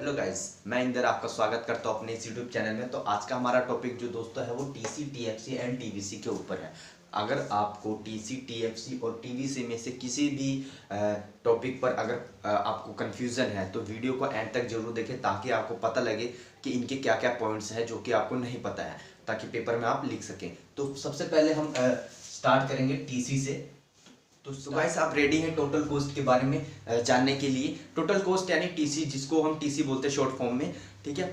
Hello guys, मैं इंदर आपका स्वागत करता हूँ अपने इस यूट्यूब चैनल में। तो आज का हमारा टॉपिक जो दोस्तों है वो टीसी, टीएफसी एंड टीवीसी के ऊपर है। अगर आपको टीसी, टीएफसी और टीवीसी में से किसी भी टॉपिक पर अगर आपको कन्फ्यूज़न है तो वीडियो को एंड तक जरूर देखें, ताकि आपको पता लगे कि इनके क्या क्या पॉइंट्स हैं जो कि आपको नहीं पता है, ताकि पेपर में आप लिख सकें। तो सबसे पहले हम स्टार्ट करेंगे टीसी से। तो गाइस, आप रेडी हैं टोटल कॉस्ट के बारे में जानने के लिए? टोटल कॉस्ट यानी टीसी, जिसको हम टीसी बोलते हैं शॉर्ट फॉर्म में, ठीक है।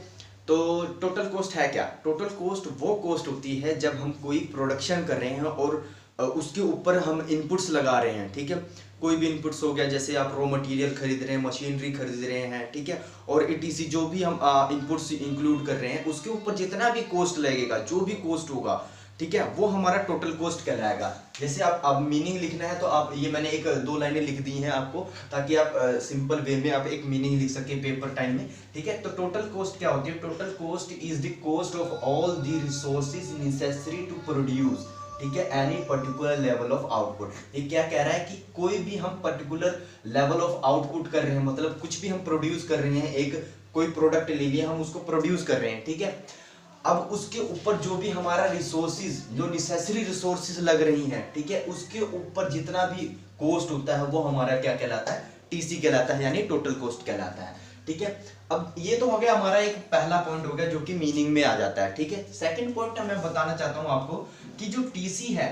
तो टोटल कॉस्ट है क्या? टोटल कॉस्ट वो कॉस्ट होती है जब हम कोई प्रोडक्शन कर रहे हैं और उसके ऊपर हम इनपुट्स लगा रहे हैं, ठीक है। कोई भी इनपुट्स हो गया, जैसे आप रॉ मटेरियल खरीद रहे हैं, मशीनरी खरीद रहे हैं, ठीक है, और ईटीसी जो भी हम इनपुट्स इंक्लूड कर रहे हैं उसके ऊपर जितना भी कॉस्ट लगेगा, जो भी कॉस्ट होगा, ठीक है, वो हमारा टोटल कॉस्ट कहलाएगा। जैसे आप मीनिंग लिखना है तो आप ये मैंने एक दो लाइनें लिख दी हैं आपको, ताकि आप सिंपल वे में आप एक मीनिंग लिख सके पेपर टाइम में, ठीक है। तो टोटल कॉस्ट क्या होती है? Total cost is the cost of all the resources necessary to produce, ठीक है, any particular level of output. ये क्या कह रहा है कि कोई भी हम पर्टिकुलर लेवल ऑफ आउटपुट कर रहे हैं, मतलब कुछ भी हम प्रोड्यूस कर रहे हैं, एक कोई प्रोडक्ट ले लिया, हम उसको प्रोड्यूस कर रहे हैं, ठीक है। अब उसके ऊपर जो भी हमारा रिसोर्सेज, जो नेसेसरी रिसोर्सेज लग रही हैं, ठीक है, उसके ऊपर जितना भी कॉस्ट होता है वो हमारा क्या कहलाता है? टीसी कहलाता है, यानी टोटल कॉस्ट कहलाता है, ठीक है। अब ये तो हो गया हमारा एक पहला पॉइंट हो गया जो कि मीनिंग में आ जाता है, ठीक है। सेकंड पॉइंट मैं बताना चाहता हूं आपको कि जो टीसी है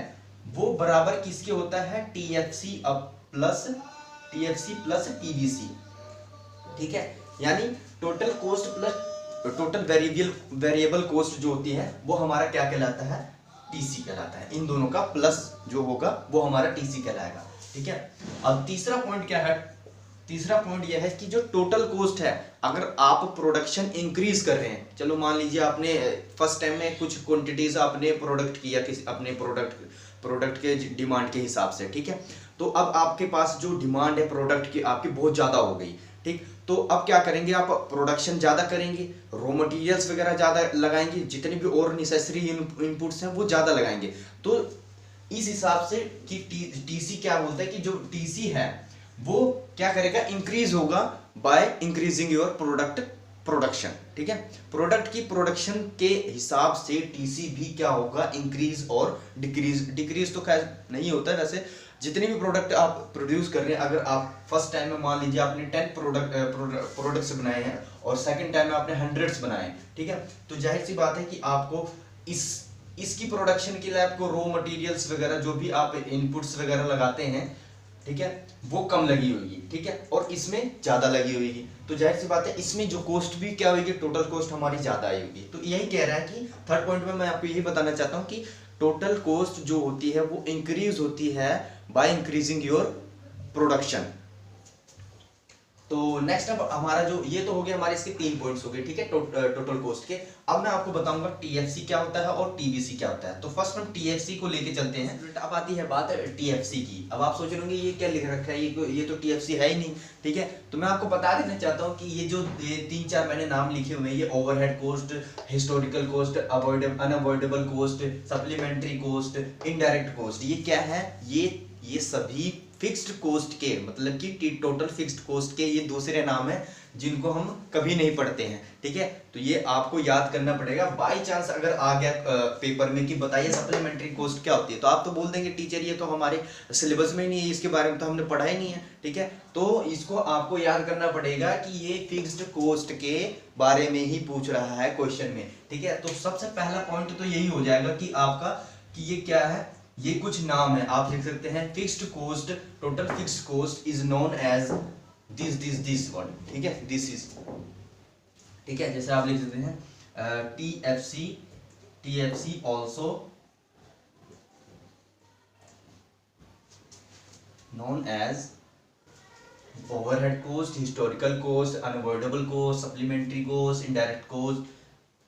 वो बराबर किसके होता है? टीएफसी प्लस टीवीसी, ठीक है। यानी total cost plus total variable cost जो होती है वो हमारा क्या कहलाता है? टीसी कहलाता है। इन दोनों का प्लस जो होगा वो हमारा टीसी कहलाएगा, ठीक है। अब तीसरा पॉइंट क्या है? तीसरा पॉइंट यह है कि जो टोटल कॉस्ट है, अगर आप प्रोडक्शन इंक्रीज कर रहे हैं, चलो मान लीजिए आपने फर्स्ट टाइम में कुछ क्वांटिटीज आपने प्रोडक्ट किया, किसी अपने प्रोडक्ट के डिमांड के हिसाब से, ठीक है। तो अब आपके पास जो डिमांड है प्रोडक्ट की आपकी बहुत ज़्यादा हो गई, ठीक। तो अब क्या करेंगे? आप प्रोडक्शन ज़्यादा करेंगे, रॉ मटेरियल्स वगैरह ज़्यादा लगाएंगे, जितने भी और नेसेसरी इनपुट्स हैं वो ज़्यादा लगाएंगे। तो इस हिसाब से कि टीसी क्या बोलता है कि जो टीसी है वो क्या करेगा? इंक्रीज होगा बाय इंक्रीजिंग योर प्रोडक्शन, ठीक है। प्रोडक्ट की प्रोडक्शन के हिसाब से टीसी भी क्या होगा? इंक्रीज और डिक्रीज तो खैर नहीं होता है वैसे। जितने भी प्रोडक्ट आप प्रोड्यूस कर रहे हैं, अगर आप फर्स्ट टाइम में मान लीजिए आपने 10 प्रोडक्ट्स बनाए हैं और सेकंड टाइम में आपने 100 बनाए, ठीक है, तो जाहिर सी बात है कि आपको इसकी प्रोडक्शन के लिए आपको रॉ मटेरियल्स वगैरह जो भी आप इनपुट्स वगैरह लगाते हैं, ठीक है, वो कम लगी होगी, ठीक है, और इसमें ज्यादा लगी होगी। तो जाहिर सी बात है इसमें जो कॉस्ट भी क्या होगी? टोटल कॉस्ट हमारी ज्यादा आई होगी। तो यही कह रहा है कि थर्ड पॉइंट में मैं आपको यही बताना चाहता हूँ कि टोटल कॉस्ट जो होती है वो इंक्रीज होती है बाय इंक्रीजिंग योर प्रोडक्शन। तो नेक्स्ट अब हमारा जो ये तो हो गया, हमारे इसके 3 पॉइंट्स हो गए, ठीक है, टोटल कॉस्ट के। अब मैं आपको बताऊंगा टीएफसी क्या होता है और टीवीसी क्या होता है। तो फर्स्ट हम टीएफसी को लेके चलते हैं। अब आती है बात टीएफसी की। अब आप सोच रहे होंगे ये क्या लिख रखा है, ये तो टीएफसी है ही नहीं, ठीक है। तो मैं आपको बता देना चाहता हूँ कि ये जो 3-4 मैंने नाम लिखे हुए हैं, ये overhead cost, historical cost, unavoidable cost, supplementary cost, indirect cost, ये क्या है? ये सभी फिक्स्ड कॉस्ट के, मतलब कि टोटल फिक्स्ड कॉस्ट के ये दूसरे नाम है जिनको हम कभी नहीं पढ़ते हैं, ठीक है। तो ये आपको याद करना पड़ेगा। बाई चांस अगर आ गया पेपर में कि बताइए सप्लीमेंट्री कॉस्ट क्या होती है, तो आप तो बोल देंगे टीचर ये तो हमारे सिलेबस में ही नहीं है, इसके बारे में तो हमने पढ़ा ही नहीं है, ठीक है। तो इसको आपको याद करना पड़ेगा कि ये फिक्स्ड कॉस्ट के बारे में ही पूछ रहा है क्वेश्चन में, ठीक है। तो सबसे पहला पॉइंट तो यही हो जाएगा कि आपका कि ये क्या है? ये कुछ नाम है, आप लिख सकते हैं fixed cost, total fixed cost is known as this one, ठीक है, दिस इज, ठीक है। जैसे आप लिख सकते हैं TFC also known as overhead cost, historical cost, unavoidable cost, supplementary cost, indirect cost,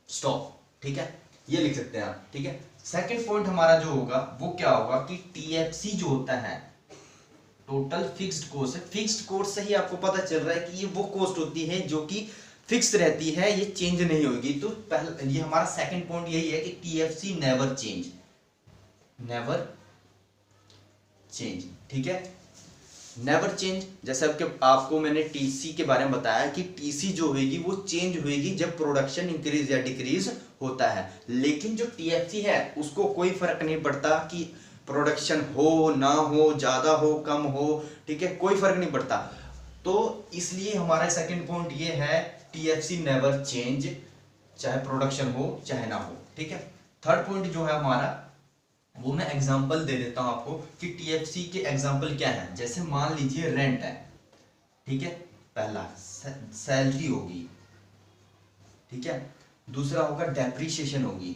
stop, ठीक है, ये लिख सकते हैं आप, ठीक है। सेकंड पॉइंट हमारा जो होगा वो क्या होगा कि टीएफसी जो होता है टोटल फिक्स्ड कॉस्ट है। फिक्स्ड कॉस्ट से ही आपको पता चल रहा है कि ये वो कॉस्ट होती है जो कि फिक्स रहती है, ये चेंज नहीं होगी। तो पहले ये हमारा सेकंड पॉइंट यही है कि टीएफसी नेवर चेंज, ठीक है। नेवर चेंज, जैसे आपको मैंने टीसी के बारे में बताया कि टीसी जो होगी वो चेंज होगी जब प्रोडक्शन इंक्रीज या डिक्रीज होता है, लेकिन जो टीएफसी है उसको कोई फर्क नहीं पड़ता कि प्रोडक्शन हो ना हो, ज्यादा हो कम हो, ठीक है, कोई फर्क नहीं पड़ता। तो इसलिए हमारा सेकंड पॉइंट ये है टीएफसी नेवर चेंज, चाहे प्रोडक्शन हो चाहे ना हो, ठीक है। थर्ड पॉइंट जो है हमारा वो मैं एग्जांपल दे देता हूं आपको कि टीएफसी के एग्जांपल क्या है। जैसे मान लीजिए रेंट है, ठीक है, पहला सैलरी होगी, ठीक है, दूसरा होगा डेप्रीशिएशन होगी,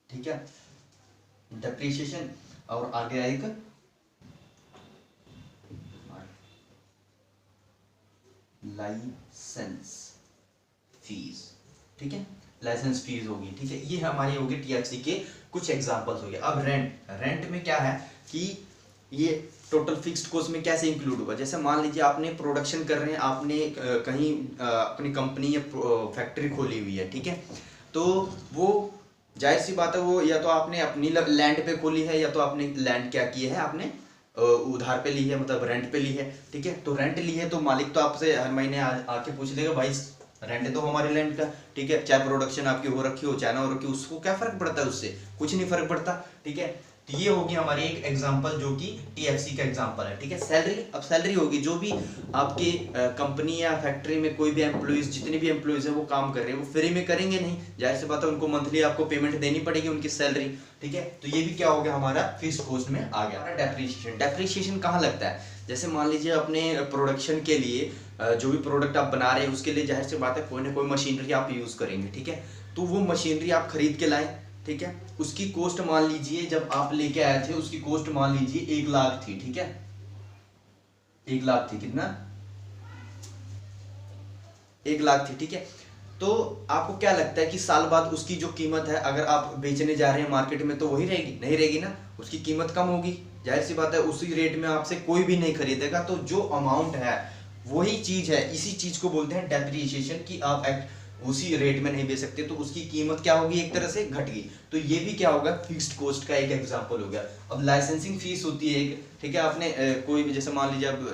ठीक है, डेप्रीशिएशन, और आगे एक लाइसेंस फीस, ठीक है, लाइसेंस फीस होगी, ठीक है। ये हमारी होगी टीएफसी के कुछ एग्जांपल्स हो गए। अब रेंट में क्या है कि ये टोटल फिक्स्ड कॉस्ट में कैसे इंक्लूड होगा। जैसे मान लीजिए आपने प्रोडक्शन कर रहे हैं, आपने कहीं अपनी कंपनी या फैक्ट्री खोली हुई है, ठीक है, तो वो जाहिर सी बात है वो या तो आपने अपनी लैंड पे खोली है या तो आपने लैंड क्या की है, आपने उधार पे ली है, मतलब रेंट पे ली है, ठीक है। तो रेंट ली है तो मालिक तो आपसे हर महीने आके पूछ लेगा भाई रेंट तो हमारे लैंड का, ठीक है, चाहे प्रोडक्शन आपकी हो रखी हो चाहे ना हो रखी हो, उसको क्या फर्क पड़ता है, उससे कुछ नहीं फर्क पड़ता, ठीक है। तो ये होगी हमारी एक एग्जांपल जो कि टीएफसी का एग्जांपल है, ठीक है। सैलरी, अब सैलरी होगी जो भी आपके कंपनी या फैक्ट्री में कोई भी एम्प्लॉइज, जितने भी एम्प्लॉइज है वो काम कर रहे हैं, वो फ्री में करेंगे नहीं, जाहिर सी बात है उनको मंथली आपको पेमेंट देनी पड़ेगी उनकी सैलरी, ठीक है। तो ये भी क्या हो गया हमारा फिक्स्ड कॉस्ट में आ गया। डेप्रीशिएशन, डेप्रीशिएशन कहाँ लगता है, जैसे मान लीजिए अपने प्रोडक्शन के लिए जो भी प्रोडक्ट आप बना रहे हैं उसके लिए जाहिर सी बात है कोई ना कोई मशीनरी आप यूज करेंगे, ठीक है। तो वो मशीनरी आप खरीद के लाएं, ठीक है, उसकी कॉस्ट मान लीजिए जब आप लेके आए थे उसकी कॉस्ट मान लीजिए 1 लाख थी, ठीक है, 1 लाख थी, कितना, 1 लाख थी, ठीक है। तो आपको क्या लगता है कि साल बाद उसकी जो कीमत है अगर आप बेचने जा रहे हैं मार्केट में तो वही रहेगी, नहीं रहेगी ना, उसकी कीमत कम होगी, जाहिर सी बात है उसी रेट में आपसे कोई भी नहीं खरीदेगा। तो जो अमाउंट है वही चीज है, इसी चीज को बोलते हैं डेप्रिसिएशन, कि आप उसी रेट में नहीं बेच सकते तो उसकी कीमत क्या होगी, एक तरह से घट गई। तो ये भी क्या होगा, फिक्स्ड कॉस्ट का एक एग्जांपल हो गया। अब लाइसेंसिंग फीस होती है एक, ठीक है, आपने कोई भी जैसे मान लीजिए अब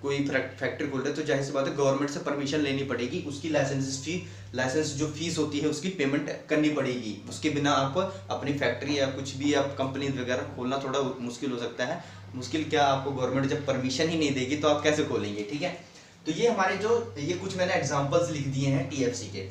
कोई फैक्ट्री खोल रहे तो जाहिर सी बात है गवर्नमेंट से परमिशन लेनी पड़ेगी, उसकी लाइसेंस जो फीस होती है उसकी पेमेंट करनी पड़ेगी, उसके बिना आप अपनी फैक्ट्री या कुछ भी आप कंपनी वगैरह खोलना थोड़ा मुश्किल हो सकता है। मुश्किल क्या, आपको गवर्नमेंट जब परमिशन ही नहीं देगी तो आप कैसे खोलेंगे, ठीक है। तो ये हमारे जो ये कुछ मैंने एग्जांपल्स लिख दिए हैं टीएफसी के।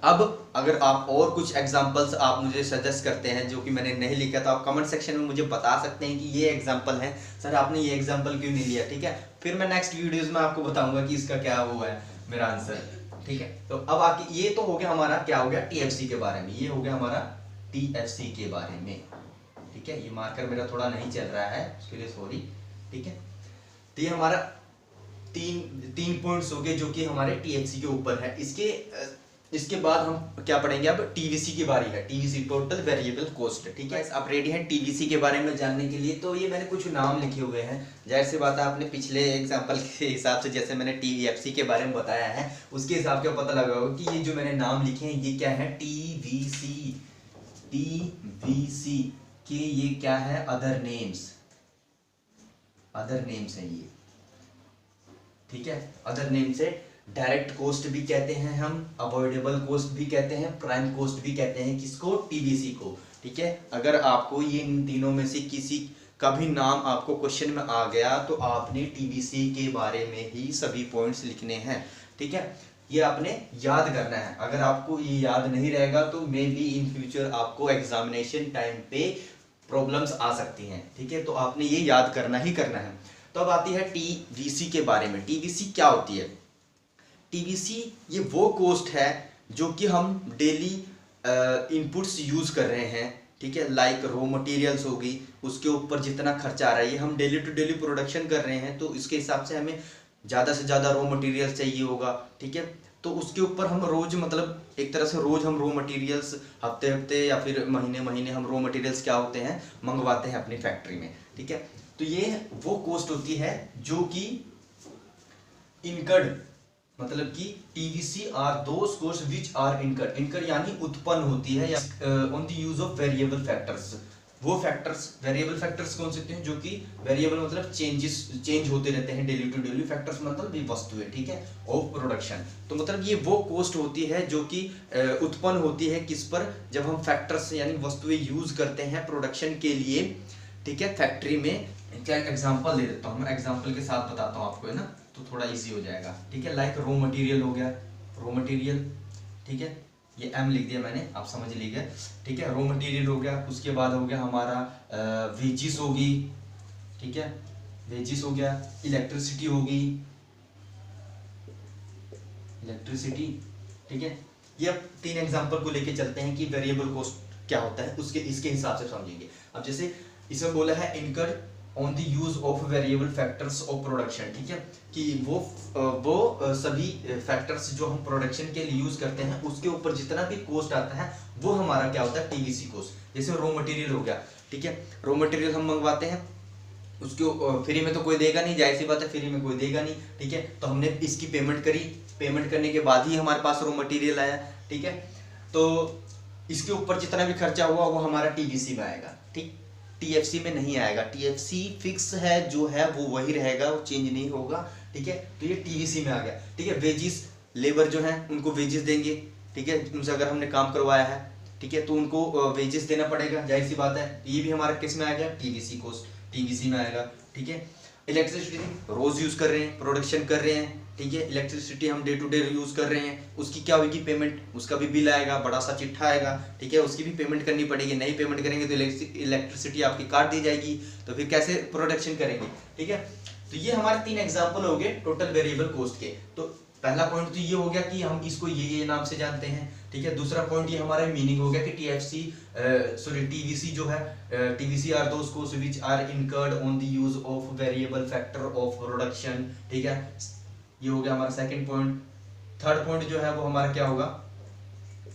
अब अगर आप और कुछ एग्जांपल्स आप मुझे सजेस्ट करते हैं जो कि मैंने नहीं लिखा तो आप कमेंट सेक्शन में मुझे बता सकते हैं कि ये एग्जांपल है, सर आपने ये एग्जांपल क्यों नहीं लिया, ठीक है। फिर मैं नेक्स्ट वीडियोस में आपको बताऊंगा कि इसका क्या वो है मेरा आंसर, ठीक है। तो अब आके ये तो हो गया हमारा, क्या हो गया, टीएफसी के बारे में, ये हो गया हमारा टीएफसी के बारे में, ठीक है। ये मार्कर मेरा थोड़ा नहीं चल रहा है उसके लिए सॉरी, ठीक है। तो ये हमारा तीन पॉइंट्स हो गए जो कि हमारे टीएफसी के ऊपर है। इसके बाद हम क्या पढ़ेंगे, अब टीवीसी की बारी है, टीवीसी टोटल वेरिएबल कॉस्ट, ठीक है। आप रेडी हैं टीवीसी के बारे में जानने के लिए। तो ये मैंने कुछ नाम लिखे हुए हैं, जाहिर सी बात है आपने पिछले एग्जांपल के हिसाब से जैसे मैंने टीवीएफसी के बारे में बताया है उसके हिसाब से पता लगा होगा कि ये जो मैंने नाम लिखे हैं ये क्या है, टीवीसी के ये क्या है, अदर नेम्स है ये, ठीक है। अदर नेम से डायरेक्ट कॉस्ट भी कहते हैं हम, अवॉइडेबल कॉस्ट भी कहते हैं, प्राइम कॉस्ट भी कहते हैं, किसको, टीवीसी को, ठीक है। अगर आपको ये इन तीनों में से किसी का भी नाम आपको क्वेश्चन में आ गया तो आपने टीवीसी के बारे में ही सभी पॉइंट्स लिखने हैं, ठीक है। ये आपने याद करना है, अगर आपको ये याद नहीं रहेगा तो मे बी इन फ्यूचर आपको एग्जामिनेशन टाइम पे प्रॉब्लम्स आ सकती हैं, ठीक है। तो आपने ये याद करना ही करना है। तो अब आती है टीवीसी के बारे में। टीवीसी क्या होती है, टीवीसी ये वो कॉस्ट है जो कि हम डेली इनपुट्स यूज कर रहे हैं, ठीक है, लाइक रॉ मटेरियल्स होगी, उसके ऊपर जितना खर्चा आ रहा है, ये हम डेली टू डेली प्रोडक्शन कर रहे हैं तो इसके हिसाब से हमें ज़्यादा से ज़्यादा रॉ मटेरियल्स चाहिए होगा, ठीक है। तो उसके ऊपर हम रोज, मतलब एक तरह से रोज हम रॉ मटेरियल्स हफ्ते या फिर महीने हम रॉ मटेरियल्स क्या होते हैं मंगवाते हैं अपनी फैक्ट्री में, ठीक है। तो ये वो कॉस्ट होती है जो कि इनकर्ड, मतलब कि TVC are those cost which are incurred यानी उत्पन्न होती है on the use of variable factors, वो फैक्टर्स, वेरिएबल फैक्टर्स कौन से होते हैं जो कि वेरिएबल मतलब चेंज होते रहते हैं डेली टू डेली, फैक्टर्स मतलब भी वस्तुएं, ठीक है, ऑफ प्रोडक्शन। तो मतलब ये वो कॉस्ट होती है जो कि उत्पन्न होती है किस पर, जब हम फैक्टर्स यानी वस्तुएं यूज करते हैं प्रोडक्शन के लिए, ठीक है, फैक्ट्री में। क्या एग्जांपल दे देता हूँ मैं, एग्जांपल के साथ बताता हूँ आपको, है ना, तो थोड़ा इजी हो जाएगा, ठीक है। लाइक रॉ मटेरियल हो गया, रॉ मटेरियल, ठीक है, ये एम लिख दिया मैंने, आप समझ लीजिए, ठीक है। रॉ मटेरियल हो गया, उसके बाद हो गया हमारा वेजिस होगी, ठीक है, वेजिस हो गया, इलेक्ट्रिसिटी होगी, इलेक्ट्रिसिटी, ठीक है। ये अब 3 एग्जांपल को लेके चलते हैं कि वेरिएबल कॉस्ट क्या होता है, उसके इसके हिसाब से समझेंगे। अब जैसे इसमें बोला है incurred on the use of variable factors of production, ठीक है, कि वो सभी फैक्टर्स जो हम प्रोडक्शन के लिए यूज करते हैं उसके ऊपर जितना भी कॉस्ट आता है वो हमारा क्या होता है, टीवीसी कॉस्ट। जैसे रॉ मटेरियल हो गया, ठीक है, रॉ मटेरियल हम मंगवाते हैं, उसको फ्री में तो कोई देगा नहीं, जाहिर सी बात है, फ्री में कोई देगा नहीं, ठीक है। तो हमने इसकी पेमेंट करी, पेमेंट करने के बाद ही हमारे पास रॉ मटेरियल आया, ठीक है। तो इसके ऊपर जितना भी खर्चा हुआ वो हमारा टीवीसी में आएगा, ठीक, टीएफसी में नहीं आएगा। टीएफसी फिक्स है, जो है वो वही रहेगा, वो चेंज नहीं होगा, ठीक है। तो ये टीवीसी में आ गया, ठीक है। वेजिस, लेबर जो है उनको वेजिस देंगे, ठीक है, उनसे अगर हमने काम करवाया है, ठीक है, तो उनको वेजिस देना पड़ेगा, जाहिर सी बात है। ये भी हमारा किस में आ गया, टीवीसी कॉस्ट, टीवीसी में आएगा, ठीक है। इलेक्ट्रिसिटी रोज यूज कर रहे हैं, प्रोडक्शन कर रहे हैं, ठीक है, इलेक्ट्रिसिटी हम डे टू डे यूज कर रहे हैं, उसकी क्या होगी पेमेंट, उसका भी बिल आएगा, बड़ा सा चिट्ठा आएगा, ठीक है, उसकी भी पेमेंट करनी पड़ेगी। नहीं पेमेंट करेंगे तो इलेक्ट्रिसिटी आपकी काट दी जाएगी, तो फिर कैसे प्रोडक्शन करेंगे, ठीक है। तो ये हमारे 3 एग्जाम्पल हो गए टोटल वेरिएबल कॉस्ट के। तो पहला पॉइंट तो ये हो गया कि हम इसको ये नाम से जानते हैं, ठीक है। दूसरा पॉइंट ये हमारा मीनिंग हो गया कि टीवीसी जो है, TVC are those cost which are incurred on the use of variable factor of production, ठीक है। ये हो गया हमारा सेकंड पॉइंट। थर्ड पॉइंट जो है वो हमारा क्या होगा,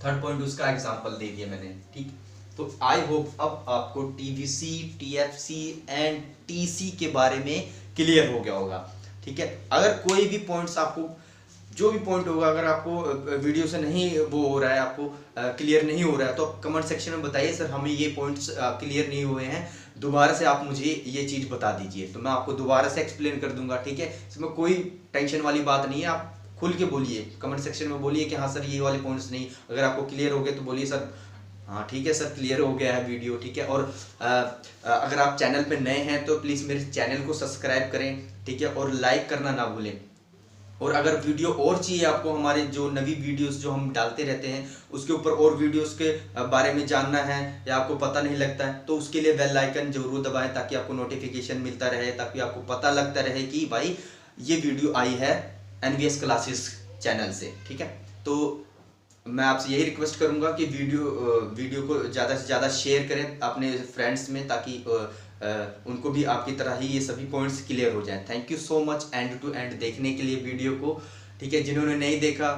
थर्ड पॉइंट उसका एग्जांपल दे दिया मैंने, ठीक। तो आई होप अब आपको टीवीसी, टीएफसी एंड टीसी के बारे में क्लियर हो गया होगा, ठीक है। अगर कोई भी पॉइंट्स आपको, जो भी पॉइंट होगा, अगर आपको वीडियो से नहीं वो हो रहा है, आपको क्लियर नहीं हो रहा है, तो आप कमेंट सेक्शन में बताइए, सर हमें ये पॉइंट्स क्लियर नहीं हुए हैं, दोबारा से आप मुझे ये चीज़ बता दीजिए, तो मैं आपको दोबारा से एक्सप्लेन कर दूंगा, ठीक है। इसमें कोई टेंशन वाली बात नहीं है, आप खुल के बोलिए, कमेंट सेक्शन में बोलिए कि हाँ सर ये वाले पॉइंट्स नहीं, अगर आपको क्लियर हो गए तो बोलिए सर हाँ ठीक है सर क्लियर हो गया है वीडियो, ठीक है। और अगर आप चैनल पे नए हैं तो प्लीज़ मेरे चैनल को सब्सक्राइब करें, ठीक है, और लाइक करना ना भूलें। और अगर वीडियो और चाहिए आपको, हमारे जो नवी वीडियोस जो हम डालते रहते हैं उसके ऊपर और वीडियोस के बारे में जानना है या आपको पता नहीं लगता है, तो उसके लिए बेल आइकन जरूर दबाएं ताकि आपको नोटिफिकेशन मिलता रहे, ताकि आपको पता लगता रहे कि भाई ये वीडियो आई है एनवीएस क्लासेस चैनल से, ठीक है। तो मैं आपसे यही रिक्वेस्ट करूंगा कि वीडियो को ज़्यादा से ज़्यादा शेयर करें अपने फ्रेंड्स में, ताकि उनको भी आपकी तरह ही ये सभी पॉइंट्स क्लियर हो जाएं। Thank you so much end to end देखने के लिए वीडियो को, ठीक है। जिन्होंने नहीं देखा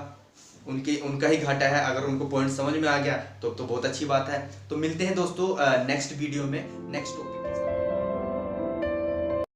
उनका ही घाटा है, अगर उनको पॉइंट समझ में आ गया तो बहुत अच्छी बात है। तो मिलते हैं दोस्तों नेक्स्ट वीडियो में, नेक्स्ट टॉपिक।